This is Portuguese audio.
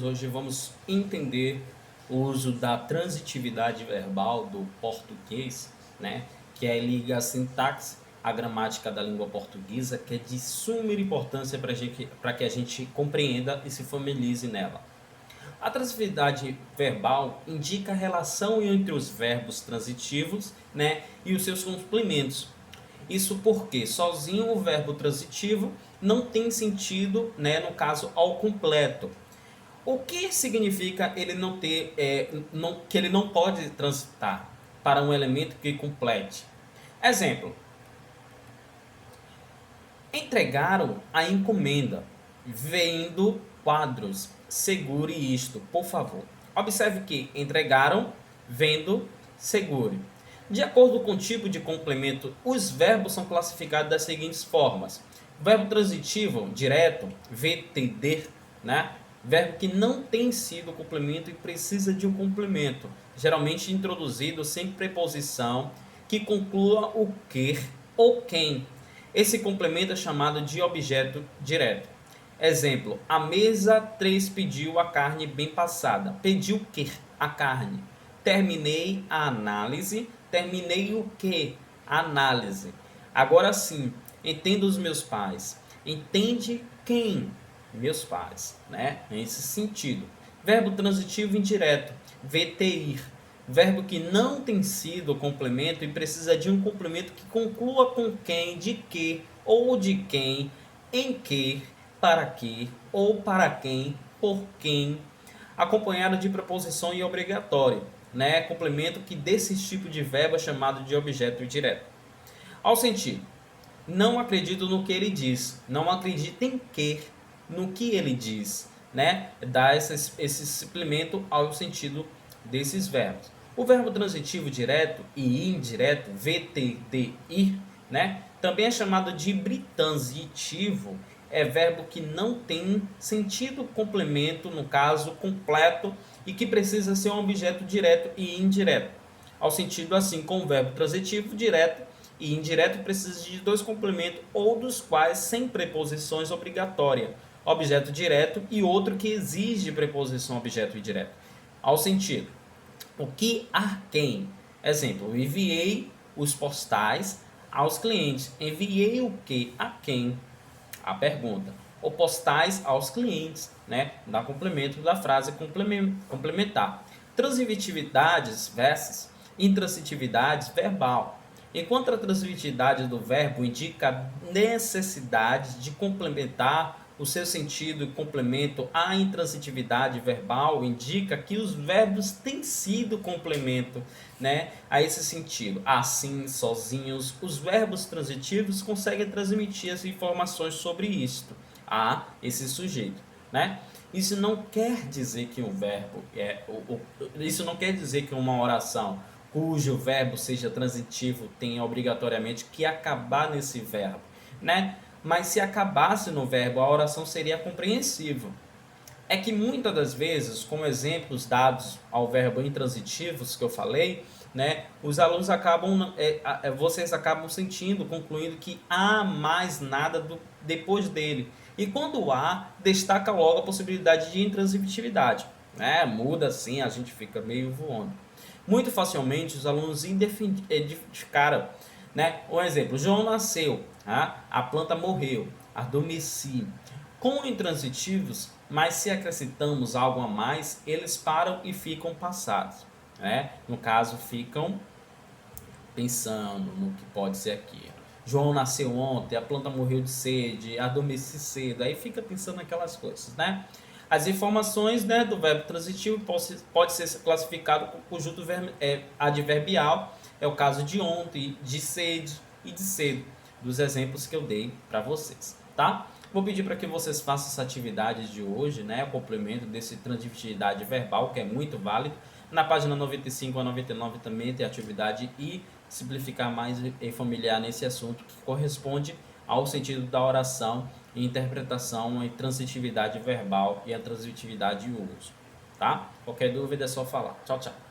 hoje vamos entender o uso da transitividade verbal do português, né? Que é liga a sintaxe, a gramática da língua portuguesa, que é de suma importância para que a gente compreenda e se familiarize nela. A transitividade verbal indica a relação entre os verbos transitivos, né, e os seus complementos. Isso porque sozinho o verbo transitivo não tem sentido, né, no caso ao completo. O que significa ele não ter, que ele não pode transitar para um elemento que complete? Exemplo: entregaram a encomenda, vendo quadros. Segure isto, por favor. Observe que entregaram, vendo, segure. De acordo com o tipo de complemento, os verbos são classificados das seguintes formas: verbo transitivo, direto, VTD, né? Verbo que não tem sido complemento e precisa de um complemento, geralmente introduzido sem preposição que conclua o que ou quem. Esse complemento é chamado de objeto direto. Exemplo: a mesa 3 pediu a carne bem passada. Pediu o que? A carne. Terminei a análise. Terminei o que? A análise. Agora sim, entendo os meus pais. Entende quem? Meus pais, né? Nesse sentido. Verbo transitivo indireto, VTIR. Verbo que não tem sido complemento e precisa de um complemento que conclua com quem, de que, ou de quem, em que, ou para quem, por quem, acompanhado de preposição e obrigatório, né? Complemento que desse tipo de verbo é chamado de objeto direto. Ao sentido: não acredito no que ele diz, não acredito em que, no que ele diz, né? Dá esse suplemento ao sentido desses verbos. O verbo transitivo direto e indireto, VTDI, né? Também é chamado de bitransitivo, é verbo que não tem sentido complemento, no caso completo, e que precisa ser um objeto direto e indireto. Ao sentido assim, com o verbo transitivo direto e indireto precisa de dois complementos, ou dos quais sem preposições obrigatórias, objeto direto, e outro que exige preposição objeto indireto. Ao sentido: o que a quem? Exemplo: enviei os postais aos clientes. Enviei o que a quem? A pergunta. Ou postais aos clientes, né? Dá complemento da frase complementar. Transitividades versus intransitividades verbal. Enquanto a transitividade do verbo indica a necessidade de complementar o seu sentido e complemento, a intransitividade verbal indica que os verbos têm sido complemento, né, a esse sentido. Assim, sozinhos, os verbos transitivos conseguem transmitir as informações sobre isto a esse sujeito, né? Isso não quer dizer que um verbo isso não quer dizer que uma oração cujo verbo seja transitivo tenha obrigatoriamente que acabar nesse verbo, né? Mas se acabasse no verbo, a oração seria compreensível. É que muitas das vezes, como exemplos dados ao verbo intransitivos que eu falei, né, os alunos vocês acabam sentindo, concluindo que há mais nada depois dele. E quando há, destaca logo a possibilidade de intransitividade, né? Muda assim, a gente fica meio voando. Muito facilmente os alunos identificaram, né? Um exemplo: João nasceu, a planta morreu, adormeci. Com intransitivos, mas se acrescentamos algo a mais, eles param e ficam passados, né? No caso, ficam pensando no que pode ser aquilo. João nasceu ontem, a planta morreu de sede, adormeci cedo, aí fica pensando naquelas coisas, né? As informações, né, do verbo transitivo pode ser classificado com conjunto adverbial, é o caso de ontem, de sede e de cedo, dos exemplos que eu dei para vocês, tá? Vou pedir para que vocês façam essa atividade de hoje, né, o complemento desse transitividade verbal, que é muito válido. Na página 95 a 99 também tem atividade e simplificar mais e familiar nesse assunto que corresponde ao sentido da oração e interpretação e transitividade verbal e a transitividade e uso, tá? Qualquer dúvida é só falar. Tchau, tchau.